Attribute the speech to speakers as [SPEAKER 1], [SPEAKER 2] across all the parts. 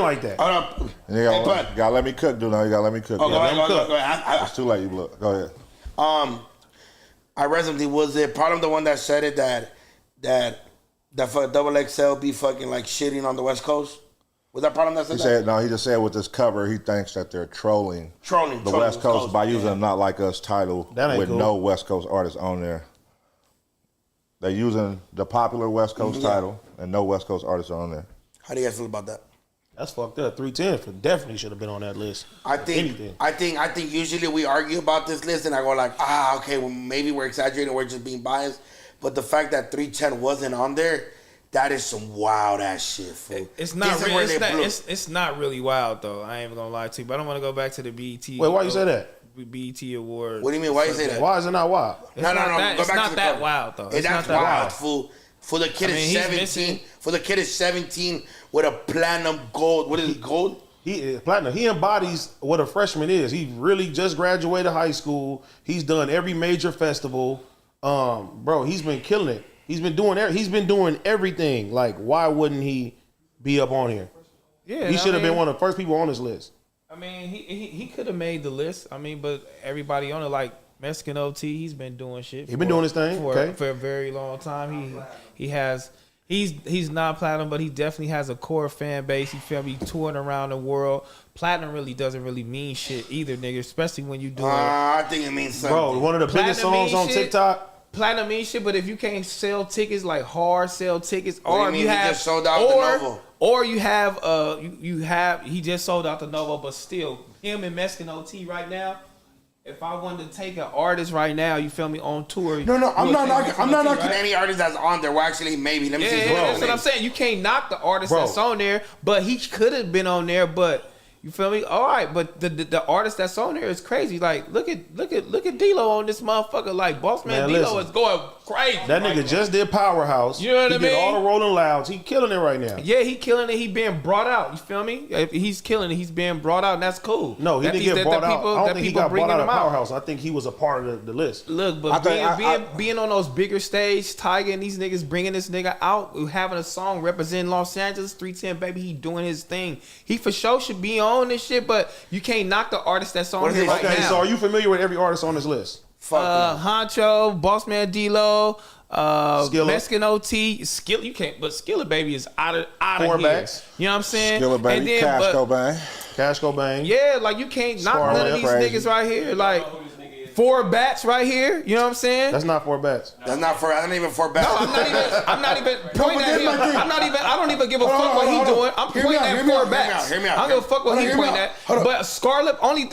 [SPEAKER 1] like that.
[SPEAKER 2] Hold up.
[SPEAKER 3] You gotta let me cook, dude. No, you gotta let me cook.
[SPEAKER 2] Oh, go ahead.
[SPEAKER 3] It's too late. You look. Go ahead.
[SPEAKER 2] I read something. Was it Problem the one that said it that double XL be fucking like shitting on the West Coast? Was that Problem that said
[SPEAKER 3] He
[SPEAKER 2] that?
[SPEAKER 3] said no. He just said with this cover, he thinks that they're trolling the West Coast by using a "Not Like Us" title with no West Coast artists on there. They're using the popular West Coast title and no West Coast artists are on there.
[SPEAKER 2] How do you guys feel about that?
[SPEAKER 1] That's fucked up. 310 definitely should have been on that list.
[SPEAKER 2] I think usually we argue about this list and I go like, okay, well maybe we're exaggerating, we're just being biased. But the fact that 310 wasn't on there, that is some wild ass shit, fool.
[SPEAKER 4] It's not really wild though. I ain't even gonna lie to you. But I don't want to go back to the BET.
[SPEAKER 1] Wait, why you say that?
[SPEAKER 4] BET award.
[SPEAKER 2] What do you mean? Why you say that?
[SPEAKER 1] Why is it not wild?
[SPEAKER 2] No.
[SPEAKER 4] It's not that wild though.
[SPEAKER 2] That's wild, fool. For the kid is 17. For the kid is 17 with a platinum gold. What is it, gold?
[SPEAKER 1] He platinum. He embodies what a freshman is. He really just graduated high school. He's done every major festival. Bro, he's been killing it. He's been doing everything. Like, why wouldn't he be up on here? Yeah, he should have been one of the first people on this list.
[SPEAKER 4] I mean, he could have made the list. I mean, but everybody on it, like Mexican OT, he's been doing shit.
[SPEAKER 1] He's been doing his thing
[SPEAKER 4] for a very long time. He's not platinum, but he definitely has a core fan base. You feel me? Touring around the world. Platinum really doesn't really mean shit either, nigga. Especially when you do.
[SPEAKER 2] I think it means something.
[SPEAKER 1] Bro, one of the biggest songs on TikTok.
[SPEAKER 4] Platinum means shit, but if you can't sell tickets, like hard sell tickets,
[SPEAKER 2] or you have just sold out the Novo,
[SPEAKER 4] or you have he just sold out the Novo, but still him and Mexican OT right now. If I wanted to take an artist right now, you feel me, on tour.
[SPEAKER 2] No, I'm not knocking any artist that's on there. Well, actually, maybe. Let me see.
[SPEAKER 4] That's what I'm saying. You can't knock the artist that's on there, but he could have been on there. But you feel me? All right, but the artist that's on there is crazy. Like, look at D-Lo on this motherfucker. Like, Boss Man D-Lo is going crazy.
[SPEAKER 1] That nigga just did Powerhouse.
[SPEAKER 4] You know what I mean?
[SPEAKER 1] He did all the Rolling Louds. He killing it right now.
[SPEAKER 4] Yeah, he killing it. He being brought out. You feel me? He's killing it. He's being brought out, and that's cool.
[SPEAKER 1] No, he didn't get brought out. I don't think he got brought out of Powerhouse. I think he was a part of the list.
[SPEAKER 4] Look, but being on those bigger stage, Tiger and these niggas bringing this nigga out, having a song representing Los Angeles, 310, baby, he doing his thing. He for sure should be on this shit, but you can't knock the artist that's on here right now.
[SPEAKER 1] Okay, so are you familiar with every artist on this list?
[SPEAKER 4] Honcho, Boss Man D-Lo, Mexican OT, Skill. You can't, but Skilla Baby is out of here.
[SPEAKER 1] Backs.
[SPEAKER 4] You know what I'm saying?
[SPEAKER 3] Skilla Baby, Cash
[SPEAKER 1] Cobain.
[SPEAKER 4] Yeah, like you can't knock none of these niggas right here. Like 4 bats right here. You know what I'm saying?
[SPEAKER 1] That's not 4 bats.
[SPEAKER 2] That's not 4. That's not even 4 bats.
[SPEAKER 4] No, I'm not even pointing at him. I don't even give a fuck what he doing. I'm pointing at 4 bats.
[SPEAKER 2] Hear me out.
[SPEAKER 4] I don't give a fuck what he pointing at. But Scarlett, only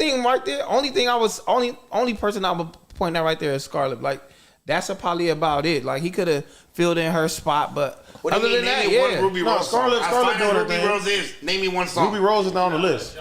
[SPEAKER 4] person I would point at right there is Scarlett. Like, that's probably about it. Like, he could have filled in her spot, but other than that, yeah.
[SPEAKER 2] Ruby Rose.
[SPEAKER 1] Scarlett doing her
[SPEAKER 2] Ruby
[SPEAKER 1] thing.
[SPEAKER 2] Rose is. Name me one song.
[SPEAKER 1] Ruby Rose is not on the list.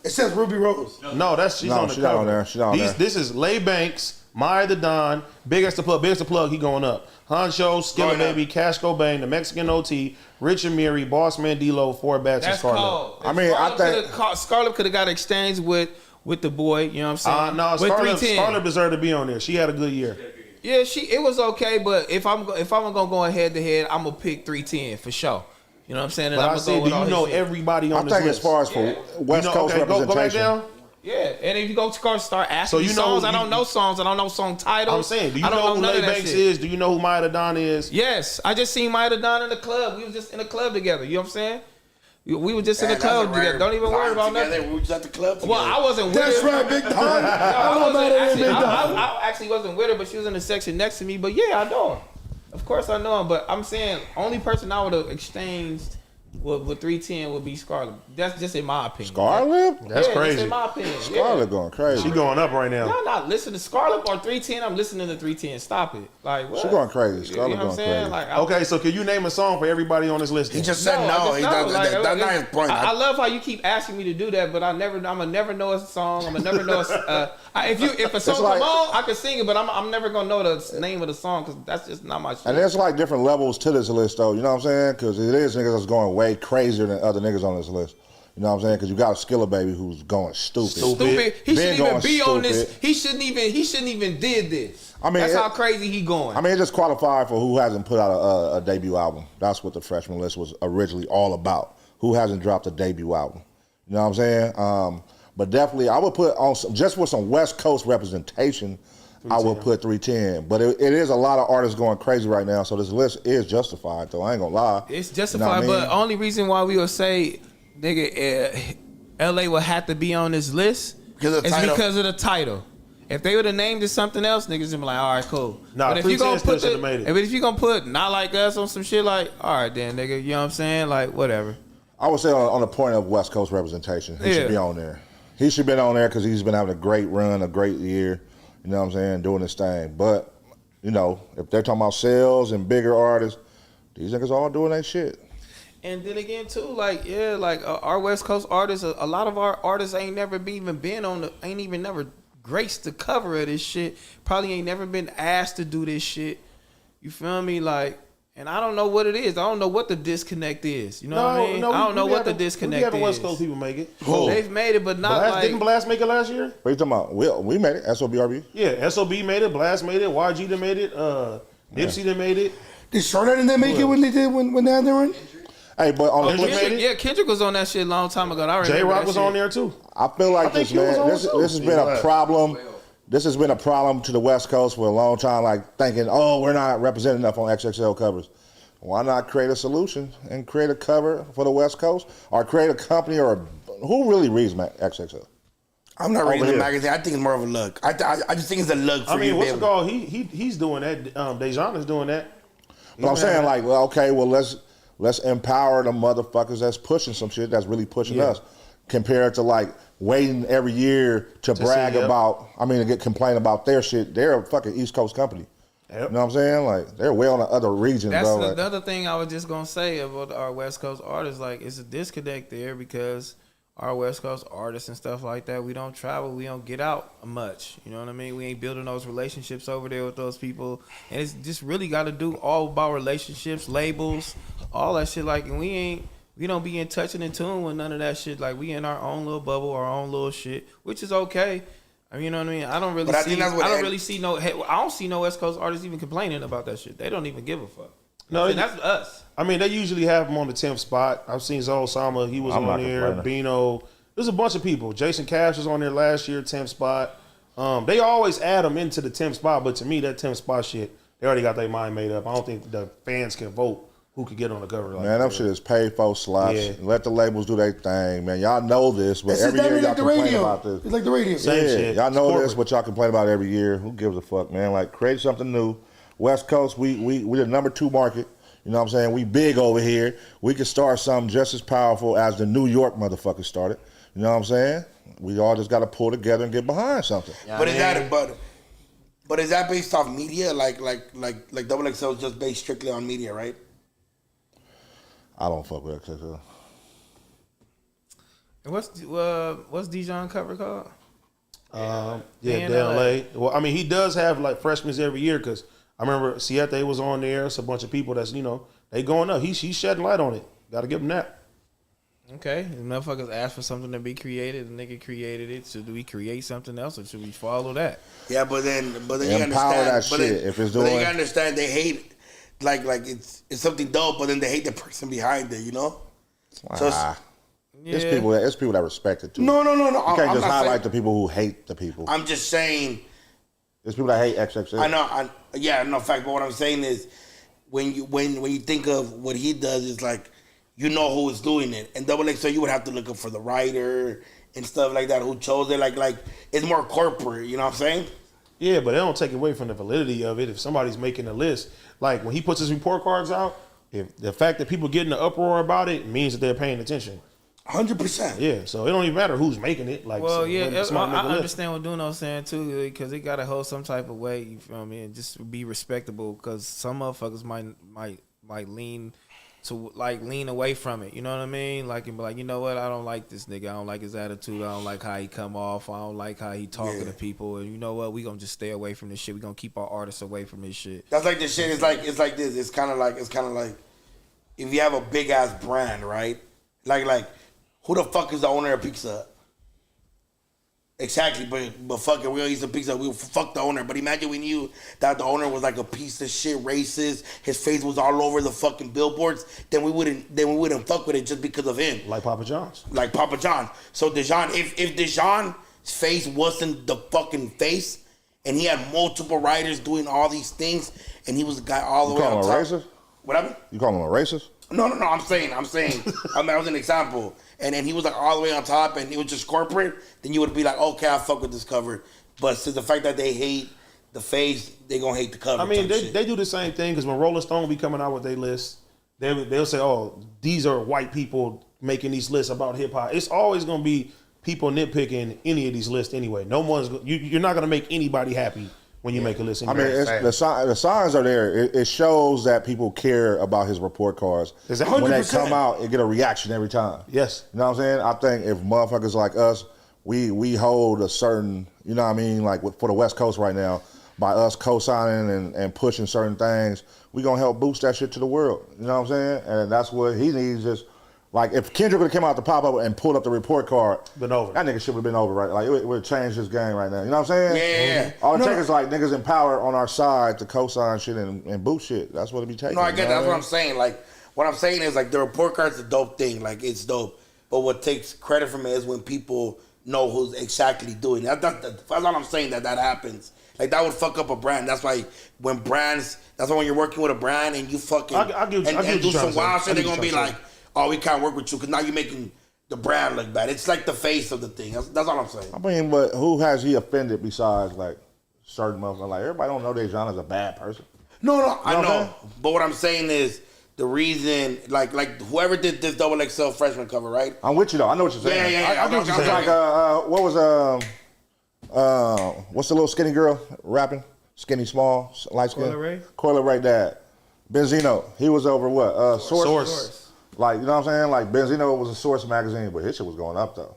[SPEAKER 2] It says Ruby Rose.
[SPEAKER 1] No, she's on the cover.
[SPEAKER 3] Not on there. She's on there.
[SPEAKER 1] This is Lay Banks, Maya the Don, Big X the Plug, he going up. Honcho, Skilla Baby, Cash Cobain, the Mexican OT, Rich Amiri, Boss Man D-Lo, 4 bats, and Scarlett.
[SPEAKER 4] Cold. I mean, I think Scarlett could have got exchanged with the boy. You know what I'm saying?
[SPEAKER 1] No, Scarlett deserved to be on there. She had a good year.
[SPEAKER 4] Yeah, it was okay, but if I'm gonna go head to head, I'm gonna pick 310 for sure. You know what I'm saying?
[SPEAKER 1] But I said, do you know everybody on this list?
[SPEAKER 3] I think as far as for West Coast representation.
[SPEAKER 1] Go back down.
[SPEAKER 4] Yeah, and if you go to start asking songs, I don't know songs, I don't know song titles.
[SPEAKER 1] I'm saying, do you know who Lay Banks is? Do you know who Maya the Don is?
[SPEAKER 4] Yes, I just seen Maya the Don in the club. We was just in the club together. You know what I'm saying? We were just in the club together. Don't even worry about nothing.
[SPEAKER 2] We was at the club together.
[SPEAKER 4] Well, I wasn't with
[SPEAKER 2] her. That's right, Big Don.
[SPEAKER 4] I actually wasn't with her, but she was in the section next to me. But yeah, I know her. Of course I know him. But I'm saying, only person I would have exchanged with 310 would be Scarlett. That's just in my opinion.
[SPEAKER 3] Scarlett?
[SPEAKER 1] That's crazy.
[SPEAKER 4] That's in my opinion.
[SPEAKER 3] Scarlett going crazy.
[SPEAKER 1] She going up right now.
[SPEAKER 4] Y'all not listening to Scarlett or 310. I'm listening to 310. Stop it. Like, what?
[SPEAKER 3] She going crazy. Scarlett going crazy.
[SPEAKER 4] Like,
[SPEAKER 1] okay, so can you name a song for everybody on this list?
[SPEAKER 2] He just said no. That's not his point.
[SPEAKER 4] I love how you keep asking me to do that, but I'm gonna never know a song. I'm gonna never know if a song come on, I can sing it, but I'm never gonna know the name of the song because that's just not my shit.
[SPEAKER 3] And there's like different levels to this list, though. You know what I'm saying? Because it is niggas that's going way crazier than other niggas on this list. You know what I'm saying? Because you got a Skilla Baby who's going stupid.
[SPEAKER 4] He shouldn't even be on this. He shouldn't even did this. I mean, that's how crazy he going.
[SPEAKER 3] I mean, it just qualified for who hasn't put out a debut album. That's what the freshman list was originally all about. who hasn't dropped a debut album. You know what I'm saying? But definitely, I would put on just with some West Coast representation. I would put 310, but it is a lot of artists going crazy right now. So this list is justified, though. I ain't gonna lie.
[SPEAKER 4] It's justified, but only reason why we would say, nigga, LA would have to be on this list is because of the title. If they would have named it something else, niggas would be like, all right, cool.
[SPEAKER 1] Nah,
[SPEAKER 4] but if you gonna put Not Like Us on some shit, like, all right, then, nigga, you know what I'm saying? Like, whatever.
[SPEAKER 3] I would say on the point of West Coast representation, he should be on there. He should have been on there because he's been having a great run, a great year. You know what I'm saying? Doing his thing. But, you know, if they're talking about sales and bigger artists, these niggas all doing their shit.
[SPEAKER 4] And then again, too, like, yeah, like our West Coast artists, a lot of our artists ain't never never graced the cover of this shit. Probably ain't never been asked to do this shit. You feel me? Like, and I don't know what it is. I don't know what the disconnect is. You know what I mean? I don't know what the disconnect is.
[SPEAKER 1] We West Coast people make it.
[SPEAKER 4] They've made it, but not
[SPEAKER 1] Didn't Blast make it last year?
[SPEAKER 3] What are you talking about? We made it. SOBRB?
[SPEAKER 1] Yeah, SOB made it. Blast made it. YG done made it. Nipsey done made it.
[SPEAKER 2] Did Shorter didn't make it when they did when they had their run?
[SPEAKER 3] Hey, but on
[SPEAKER 4] Kendrick was on that shit a long time ago.
[SPEAKER 1] J-Rock was on there too.
[SPEAKER 3] I feel like this, man. This has been a problem. This has been a problem to the West Coast for a long time, like thinking, oh, we're not represented enough on XXL covers. Why not create a solution and create a cover for the West Coast, or create a company, or who really reads XXL?
[SPEAKER 2] I'm not reading the magazine. I think it's more of a look. I just think it's a look for you.
[SPEAKER 1] What's it called? He's doing that. Dejan is doing that.
[SPEAKER 3] But I'm saying, like, well, okay, well, let's empower the motherfuckers that's pushing some shit that's really pushing us, compared to like waiting every year to brag about. I mean, to complain about their shit. They're a fucking East Coast company. Yep. You know what I'm saying? Like, they're way on the other regions,
[SPEAKER 4] That's
[SPEAKER 3] bro.
[SPEAKER 4] That's another thing I was just going to say about our West Coast artists. Like, it's a disconnect there because our West Coast artists and stuff like that, we don't travel. We don't get out much. You know what I mean? We ain't building those relationships over there with those people. And it's just really got to do all about relationships, labels, all that shit. Like, and we don't be in touch and in tune with none of that shit. Like, we in our own little bubble, our own little shit, which is okay. I mean, you know what I mean? I don't see no West Coast artists even complaining about that shit. They don't even give a fuck. No, that's us.
[SPEAKER 1] I mean, they usually have him on the 10th spot. I've seen Zoe Sama. He was on there. Bino. There's a bunch of people. Jason Cash was on there last year, 10th spot. They always add them into the 10th spot, but to me, that 10th spot shit, they already got their mind made up. I don't think the fans can vote who could get on the cover. Like
[SPEAKER 3] man, that shit is paid for slots. Yeah. Let the labels do their thing, man. Y'all know this, but every year y'all complain about this.
[SPEAKER 2] It's like the radio.
[SPEAKER 3] Same shit. Y'all know this, but y'all complain about it every year. Who gives a fuck, man? Like, create something new. West Coast, we the number 2 market. You know what I'm saying? We big over here. We could start something just as powerful as the New York motherfuckers started. You know what I'm saying? We all just got to pull together and get behind something.
[SPEAKER 2] Yeah, but is that based off media? Like XXL is just based strictly on media, right?
[SPEAKER 3] I don't fuck with XXL.
[SPEAKER 4] And what's Dijon cover called?
[SPEAKER 1] Dan LA. Well, I mean, he does have like freshmen every year because I remember Siete was on there. It's a bunch of people that's, you know, they going up. He's shedding light on it. Got to give him that.
[SPEAKER 4] Okay. The motherfuckers asked for something to be created. The nigga created it. So do we create something else or should we follow that?
[SPEAKER 2] Yeah, but then you understand.
[SPEAKER 3] That shit. If it's doing.
[SPEAKER 2] But then you understand they hate it. Like it's something dope, but then they hate the person behind it, you know? So
[SPEAKER 3] it's people that respect it too.
[SPEAKER 2] No.
[SPEAKER 3] You can't just highlight the people who hate the people.
[SPEAKER 2] I'm just saying.
[SPEAKER 3] There's people that hate XXL.
[SPEAKER 2] I know. Fact, but what I'm saying is, when you think of what he does, it's like, you know who is doing it, and XXL, you would have to look up for the writer and stuff like that, who chose it. Like it's more corporate. You know what I'm saying?
[SPEAKER 1] Yeah, but they don't take away from the validity of it. If somebody's making a list, like when he puts his report cards out, if the fact that people get in the uproar about it means that they're paying attention.
[SPEAKER 2] 100%.
[SPEAKER 1] Yeah, so it don't even matter who's making it. Like,
[SPEAKER 4] well, I understand what Duno's saying too, because it gotta hold some type of weight. You feel me? And just be respectable, because some motherfuckers might lean away from it. You know what I mean? Like, and be like, you know what? I don't like this nigga. I don't like his attitude. I don't like how he come off. I don't like how he talking to people. And you know what? We gonna just stay away from this shit. We gonna keep our artists away from this shit.
[SPEAKER 2] That's like this shit. It's like this. It's kind of like if you have a big ass brand, right? Like who the fuck is the owner of Pizza Hut? Exactly, but fuck it, we'll eat some pizza. We'll fuck the owner. But imagine we knew that the owner was like a piece of shit, racist. His face was all over the fucking billboards. Then we wouldn't fuck with it just because of him.
[SPEAKER 1] Like Papa John's.
[SPEAKER 2] Like Papa John. So Dejan, if Dejan's face wasn't the fucking face, and he had multiple writers doing all these things, and he was the guy all the way on top.
[SPEAKER 3] You call him a racist?
[SPEAKER 2] What happened?
[SPEAKER 3] You call him a racist?
[SPEAKER 2] No. I'm saying. I mean, that was an example. And then he was like all the way on top, and it was just corporate. Then you would be like, okay, I fuck with this cover. But since the fact that they hate the face, they gonna hate the cover.
[SPEAKER 1] I mean, they do the same thing because when Rolling Stone be coming out with their list, they'll say, oh, these are white people making these lists about hip hop. It's always gonna be people nitpicking any of these lists anyway. No one's you're not gonna make anybody happy when you make a list.
[SPEAKER 3] I mean, the signs are there. It shows that people care about his report cards. When they come out, it get a reaction every time.
[SPEAKER 1] Yes.
[SPEAKER 3] You know what I'm saying? I think if motherfuckers like us, we hold a certain, you know what I mean, like for the West Coast right now, by us co-signing and pushing certain things, we gonna help boost that shit to the world. You know what I'm saying? And that's what he needs is, like, if Kendrick would have come out the pop-up and pulled up the report card,
[SPEAKER 1] been over.
[SPEAKER 3] That nigga shit would have been over, right? Like, it would have changed this game right now. You know what I'm saying?
[SPEAKER 2] Yeah.
[SPEAKER 3] All it takes is, like, niggas in power on our side to co-sign shit and boot shit. That's what it be taking.
[SPEAKER 2] No, I get that. That's what I'm saying. Like, what I'm saying is, like, the report card's a dope thing. Like, it's dope. But what takes credit from it is when people know who's exactly doing it. That's all I'm saying, that happens. Like, that would fuck up a brand. That's why when you're working with a brand and you fucking and do some wild shit, they're going to be like, oh, we can't work with you because now you're making the brand look bad. It's like the face of the thing. That's all I'm saying.
[SPEAKER 3] I mean, but who has he offended besides, like, certain motherfuckers? Like, everybody don't know Dejan is a bad person.
[SPEAKER 2] No, I know. But what I'm saying is the reason, like whoever did this XXL freshman cover, right?
[SPEAKER 3] I'm with you, though. I know what you're saying.
[SPEAKER 2] Yeah.
[SPEAKER 3] I get what you're saying. Like, what was, what's the little skinny girl rapping? Skinny, small, light skin? Coyle Ray dad. Benzino. He was over what? Source. Like, you know what I'm saying? Like, Benzino was a Source magazine, but his shit was going up, though.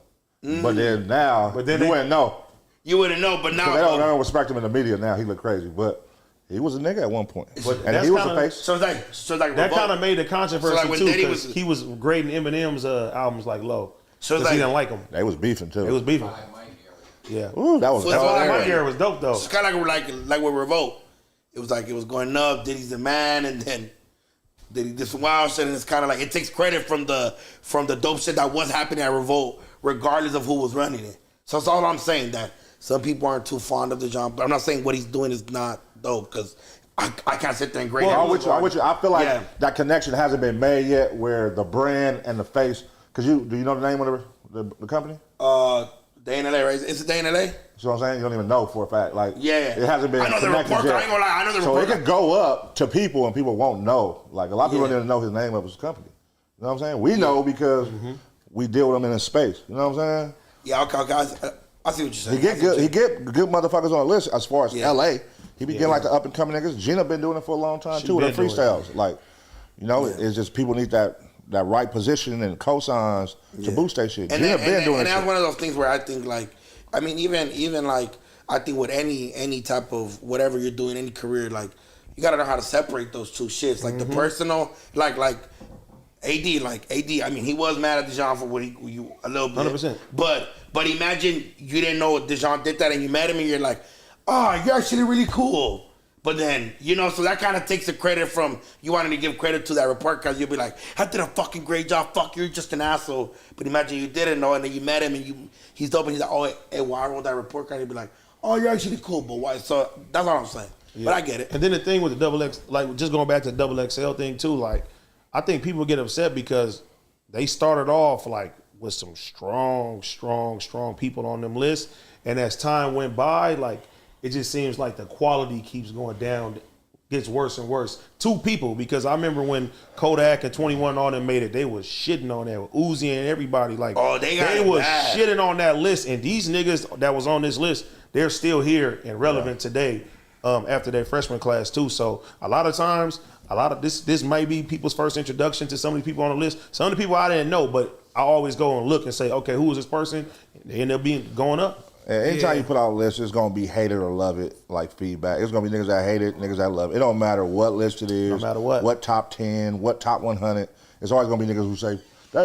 [SPEAKER 3] But then now, you wouldn't know.
[SPEAKER 2] You wouldn't know, but now...
[SPEAKER 3] They don't respect him in the media now. He look crazy, but he was a nigga at one point. And he was a face.
[SPEAKER 2] So like
[SPEAKER 1] that kind of made the controversy, too, because he was grading Eminem's albums like low. So he didn't like them.
[SPEAKER 3] They was beefing, too.
[SPEAKER 1] They was beefing. Yeah.
[SPEAKER 3] Ooh, that was...
[SPEAKER 1] My era was dope, though.
[SPEAKER 2] It's kind of like with Revolt. It was like, it was going up, Diddy's the man, and then... He did some wild shit, and it's kind of like it takes credit from the dope shit that was happening at Revolt, regardless of who was running it. So that's all I'm saying. That some people aren't too fond of Dejan, but I'm not saying what he's doing is not dope because I can't sit there and grade.
[SPEAKER 3] I'm with you. I feel like that connection hasn't been made yet, where the brand and the face. Because do you know the name of the company?
[SPEAKER 2] Day in LA, right? Is it Day in LA?
[SPEAKER 3] You know what I'm saying? You don't even know for a fact. Like,
[SPEAKER 2] it
[SPEAKER 3] hasn't been connected yet.
[SPEAKER 2] I ain't gonna lie. I know the report.
[SPEAKER 3] So it could go up to people and people won't know. Like, a lot of people don't even know his name of his company. You know what I'm saying? We know because we deal with him in his space. You know what I'm saying?
[SPEAKER 2] Yeah, okay. I see what you're saying.
[SPEAKER 3] He get good motherfuckers on the list as far as LA. He be getting like the up and coming niggas. Gina been doing it for a long time too with her freestyles. Like, you know, it's just people need that right position and cosigns to boost that shit. Gina been doing it.
[SPEAKER 2] And that's one of those things where I think, like, I mean, even like, I think with any type of whatever you're doing, any career, like, you gotta know how to separate those two shits. Like the personal, like AD, I mean, he was mad at Dejan for what you a little bit.
[SPEAKER 1] 100%.
[SPEAKER 2] But imagine you didn't know Dejan did that and you met him and you're like, oh, you're actually really cool. But then, you know, so that kind of takes the credit from you wanting to give credit to that report because you'll be like, I did a fucking great job. Fuck, you're just an asshole. But imagine you didn't know and then you met him and he's dope and he's like, oh, hey, well, I wrote that report card. He'd be like, oh, you're actually cool, but why? So that's all I'm saying. Yeah. But I get it.
[SPEAKER 1] And then the thing with the XX, like, just going back to the XXL thing too, like, I think people get upset because they started off like with some strong people on them lists. And as time went by, like, it just seems like the quality keeps going down, gets worse and worse. Two people, because I remember when Kodak and 21 all them made it, they was shitting on that with Uzi and everybody. Like, they was shitting on that list. And these niggas that was on this list, they're still here and relevant today after their freshman class too. So a lot of times, this might be people's first introduction to some of the people on the list. Some of the people I didn't know, but I always go and look and say, okay, who is this person? And they end up going up.
[SPEAKER 3] Anytime you put out a list, it's going to be hate it or love it, like feedback. It's going to be niggas that hate it, niggas that love it. It don't matter what list it is.
[SPEAKER 1] No matter what.
[SPEAKER 3] What top 10, what top 100. It's always going to be niggas who say,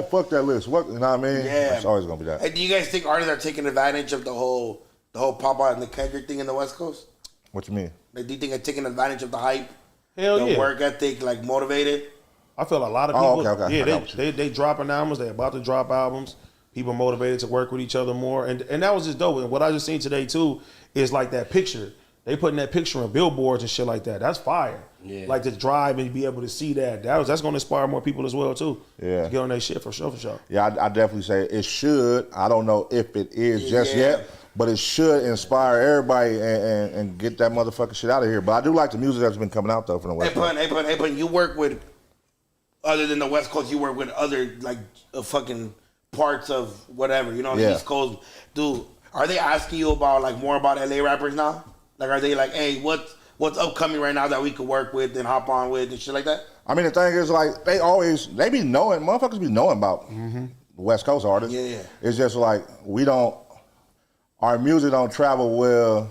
[SPEAKER 3] fuck that list. What, you know what I mean?
[SPEAKER 2] Yeah.
[SPEAKER 3] It's always gonna be that.
[SPEAKER 2] Hey, do you guys think artists are taking advantage of the whole pop out and the Kendrick thing in the West Coast?
[SPEAKER 3] What you mean?
[SPEAKER 2] Like, do you think they're taking advantage of the hype?
[SPEAKER 1] Hell
[SPEAKER 2] the
[SPEAKER 1] yeah.
[SPEAKER 2] work ethic, like motivated?
[SPEAKER 1] I feel a lot of people.
[SPEAKER 3] Okay.
[SPEAKER 1] Yeah, they dropping albums. They about to drop albums. People motivated to work with each other more, and that was just dope. And what I just seen today too is like that picture. They putting that picture on billboards and shit like that. That's fire. Yeah. Like to drive and be able to see that. That's going to inspire more people as well too.
[SPEAKER 3] Yeah.
[SPEAKER 1] To get on that shit for sure.
[SPEAKER 3] Yeah, I definitely say it should. I don't know if it is just yet, but it should inspire everybody and get that motherfucking shit out of here. But I do like the music that's been coming out though from the West Coast.
[SPEAKER 2] Hey, Pun, you work with, other than the West Coast, you work with other like fucking parts of whatever, you know, the East Coast. Dude, are they asking you about like more about LA rappers now? Like, are they like, hey, what's upcoming right now that we could work with and hop on with and shit like that?
[SPEAKER 3] I mean, the thing is, like, they be knowing, motherfuckers be knowing about the West Coast artists.
[SPEAKER 2] Yeah.
[SPEAKER 3] It's just like, our music don't travel well.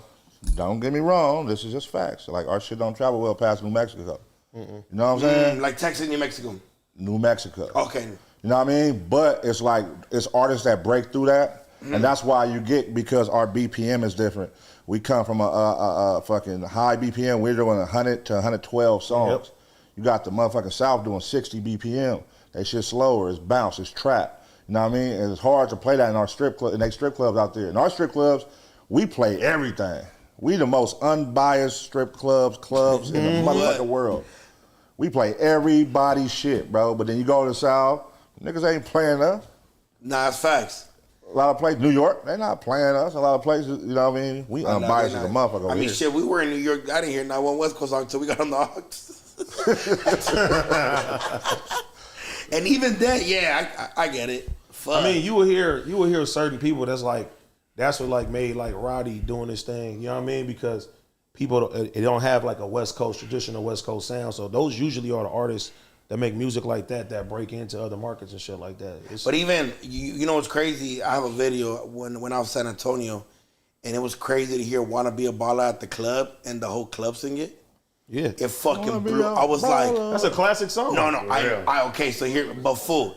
[SPEAKER 3] Don't get me wrong, this is just facts. Like, our shit don't travel well past New Mexico. You know what I'm saying?
[SPEAKER 2] Like Texas, New Mexico.
[SPEAKER 3] New Mexico.
[SPEAKER 2] Okay.
[SPEAKER 3] You know what I mean? But it's like, it's artists that break through that. And that's why you get, because our BPM is different. We come from a fucking high BPM. We're doing 100 to 112 songs. Yep. You got the motherfucking South doing 60 BPM. That shit slower. It's bounce. It's trap. You know what I mean? And it's hard to play that in our strip club, in they strip clubs out there. In our strip clubs, we play everything. We the most unbiased strip clubs in the motherfucking world. We play everybody's shit, bro. But then you go to the South, niggas ain't playing us.
[SPEAKER 2] Nah, it's facts.
[SPEAKER 3] A lot of places, New York, they not playing us. A lot of places, you know what I mean? We unbiased as a motherfucker over here.
[SPEAKER 2] Shit, we were in New York. I didn't hear not one West Coast song until we got on the Hawks. And even then, I get it. Fuck.
[SPEAKER 1] I mean, you will hear certain people that's what like made like Roddy doing this thing. You know what I mean? Because people they don't have like a West Coast traditional West Coast sound. So those usually are the artists that make music like that break into other markets and shit like that.
[SPEAKER 2] But even, you know what's crazy? I have a video when I was in San Antonio, and it was crazy to hear Wanna Be a Baller at the club and the whole club sing it.
[SPEAKER 1] Yeah.
[SPEAKER 2] It fucking blew. I was like...
[SPEAKER 1] That's a classic song.
[SPEAKER 2] No. Okay, so here, but fool,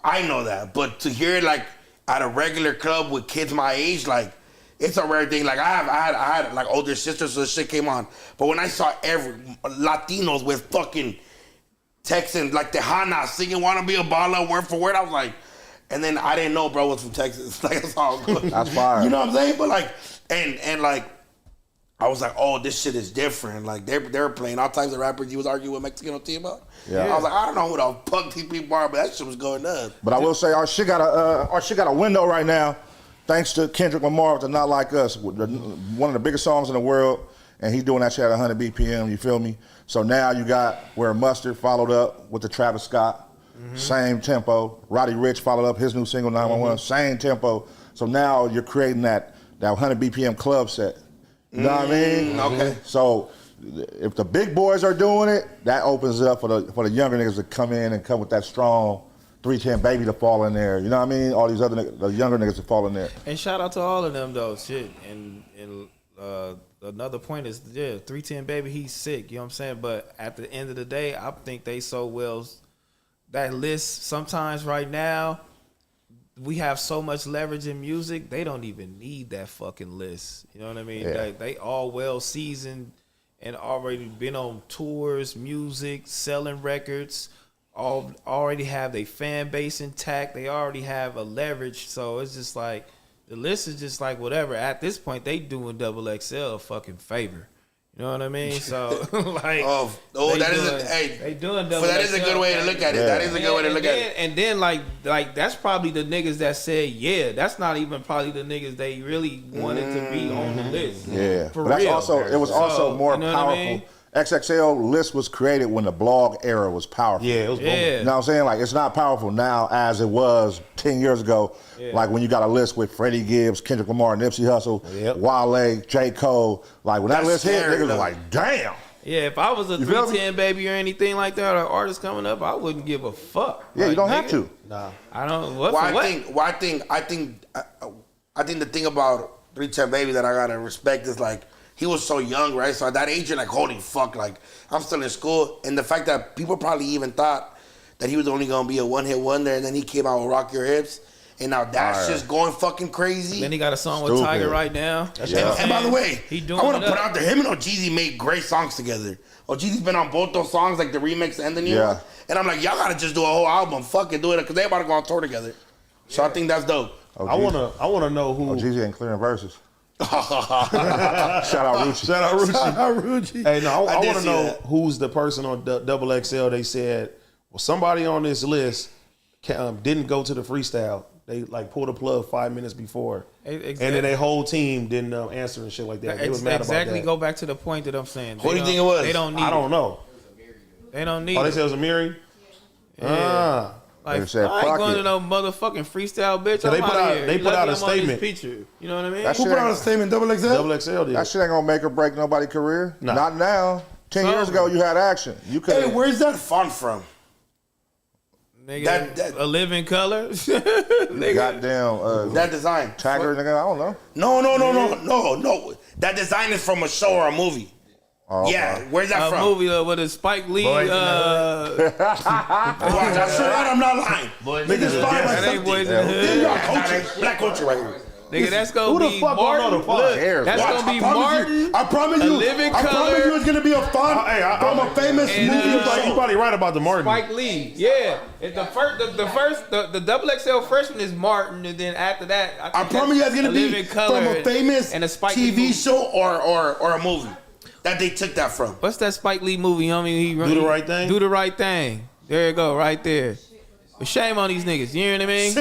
[SPEAKER 2] I know that. But to hear it like at a regular club with kids my age, like, it's a rare thing. Like, I had like older sisters, so this shit came on. But when I saw Latinos with fucking... Texans, like Tejana singing "Wanna Be a Baller" word for word. I was like, and then I didn't know bro was from Texas. Like, that's all good.
[SPEAKER 3] That's fire.
[SPEAKER 2] You know what I'm saying? But like, and like, I was like, oh, this shit is different. Like they were playing all types of rappers you was arguing with Mexican team about. Yeah. I was like, I don't know who the fuck these people are, but that shit was going nuts.
[SPEAKER 3] But I will say our shit got a window right now, thanks to Kendrick Lamar with the "Not Like Us," one of the biggest songs in the world. And he's doing that shit at 100 BPM, you feel me? So now you got Where Mustard followed up with the Travis Scott, same tempo. Roddy Ricch followed up his new single, 911, same tempo. So now you're creating that 100 BPM club set. You know what I mean?
[SPEAKER 2] Okay.
[SPEAKER 3] So if the big boys are doing it, that opens it up for the younger niggas to come in and come with that strong 310 Baby to fall in there. You know what I mean? All these other the younger niggas to fall in there.
[SPEAKER 4] And shout out to all of them though, shit. And another point is, 310 Baby, he's sick, you know what I'm saying? But at the end of the day, I think they so well, that list sometimes right now, we have so much leverage in music, they don't even need that fucking list. You know what I mean? Yeah. They all well seasoned and already been on tours, music, selling records, already have their fan base intact, they already have a leverage, so it's just like, the list is just like whatever. At this point, they doing XXL a fucking favor. You know what I mean? So like,
[SPEAKER 2] they doing double. That is a good way to look at it. That is a good way to look at it.
[SPEAKER 4] And then like that's probably the niggas that said, that's not even probably the niggas they really wanted to be on the list.
[SPEAKER 3] Yeah,
[SPEAKER 4] for
[SPEAKER 3] but
[SPEAKER 4] real.
[SPEAKER 3] It was also more powerful. I mean? XXL list was created when the blog era was powerful.
[SPEAKER 1] Yeah, it was booming.
[SPEAKER 3] You know what I'm saying? Like, it's not powerful now as it was 10 years ago. Yeah. Like, when you got a list with Freddie Gibbs, Kendrick Lamar, Nipsey Hussle, Wale, J. Cole. Like, when that list hit, niggas were like, damn.
[SPEAKER 4] Yeah, if I was a 310 Baby or anything like that, or an artist coming up, I wouldn't give a fuck.
[SPEAKER 3] Yeah, you don't have to.
[SPEAKER 1] Nah.
[SPEAKER 4] I don't.
[SPEAKER 2] I think the thing about 310 Baby that I gotta respect is like, he was so young, right? So at that age, you're like, holy fuck, like, I'm still in school. And the fact that people probably even thought that he was only gonna be a one-hit wonder, and then he came out with Rock Your Hips, and now that's just going fucking crazy.
[SPEAKER 4] Then he got a song with Tiger right now.
[SPEAKER 2] And by the way, I want to put out there, him and Ojeezy made great songs together. Ojeezy's been on both those songs, like the remix and the new one. And I'm like, y'all gotta just do a whole album. Fuck it, do it, because they about to go on tour together. So I think that's dope.
[SPEAKER 1] I wanna know who.
[SPEAKER 3] Ojeezy ain't clearing verses. Shout out Rucci.
[SPEAKER 1] Shout out Rucci. Hey, no, I want to know who's the person on XXL. They said, well, somebody on this list didn't go to the freestyle. They like pulled a plug 5 minutes before, and then their whole team didn't answer and shit like that. They was mad about that.
[SPEAKER 4] Exactly. Go back to the point that I'm saying.
[SPEAKER 2] What do you think it was?
[SPEAKER 4] They don't need.
[SPEAKER 1] I don't know.
[SPEAKER 4] They don't need.
[SPEAKER 1] Oh, they said it was Amiri.
[SPEAKER 4] Yeah. Like,
[SPEAKER 3] said,
[SPEAKER 4] I ain't going to no motherfucking freestyle, bitch.
[SPEAKER 1] So they put out a statement.
[SPEAKER 4] Picture. You know what I mean?
[SPEAKER 2] Who put out a statement? XXL?
[SPEAKER 1] XXL did.
[SPEAKER 3] That shit ain't gonna make or break nobody's career. Nah. Not now. 10 years ago, you had action. You could.
[SPEAKER 2] Hey, where's that font from?
[SPEAKER 4] Nigga, that a living color. Nigga.
[SPEAKER 3] Goddamn.
[SPEAKER 2] That design.
[SPEAKER 3] Tagger, nigga. I don't know.
[SPEAKER 2] No. That design is from a show or a movie.
[SPEAKER 3] Oh,
[SPEAKER 2] yeah,
[SPEAKER 3] okay.
[SPEAKER 2] Where's that from?
[SPEAKER 4] A movie with a Spike Lee.
[SPEAKER 2] Watch, I swear I'm not lying. Niggas inspired by
[SPEAKER 4] that ain't Boys in the
[SPEAKER 2] Hood. Black culture right here.
[SPEAKER 4] Nigga, that's gonna be Martin. Look, that's gonna be Martin.
[SPEAKER 2] I promise you.
[SPEAKER 4] A living color.
[SPEAKER 2] I promise you, it's gonna be a fun from a famous movie.
[SPEAKER 1] You probably right about the Martin.
[SPEAKER 4] Spike Lee. Yeah, the XXL freshman is Martin, and then after that,
[SPEAKER 2] I promise you, it's gonna be from a famous
[SPEAKER 4] and a Spike
[SPEAKER 2] TV
[SPEAKER 4] Lee
[SPEAKER 2] show or a movie that they took that from.
[SPEAKER 4] What's that Spike Lee movie? I mean,
[SPEAKER 1] Do the Right Thing.
[SPEAKER 4] Do the Right Thing. There you go, right there. But shame on these niggas. You know what I mean?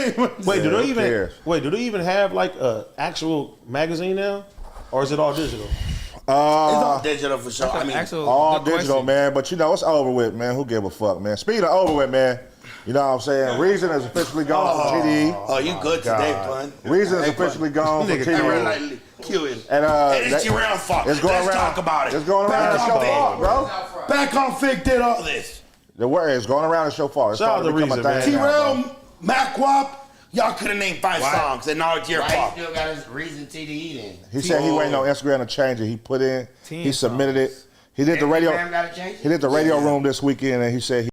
[SPEAKER 1] Wait, do they even have like a actual magazine now, or is it all digital?
[SPEAKER 2] It's all digital for sure. I mean,
[SPEAKER 3] all digital, man. But you know, it's over with, man. Who give a fuck, man? Speaking of over with, man. You know what I'm saying? Reason is officially gone from TDE.
[SPEAKER 2] Oh, you good today, Pun?
[SPEAKER 3] Reason is officially gone from TDE.
[SPEAKER 2] Kill it.
[SPEAKER 3] And
[SPEAKER 2] it's T-Rail fault. Let's talk about it.
[SPEAKER 3] It's going around the show fault, bro.
[SPEAKER 2] Back on Fig did all this.
[SPEAKER 3] The word is going around the show fault.
[SPEAKER 1] Shout out the Reason, man.
[SPEAKER 2] T-Rail, Mac Wop, y'all could have named 5 songs, and now it's your fault.
[SPEAKER 5] Still got his Reason TDE then.
[SPEAKER 3] He said he waiting on Instagram to change it. He put in, he submitted it. He did the radio. He did the radio room this weekend, and he said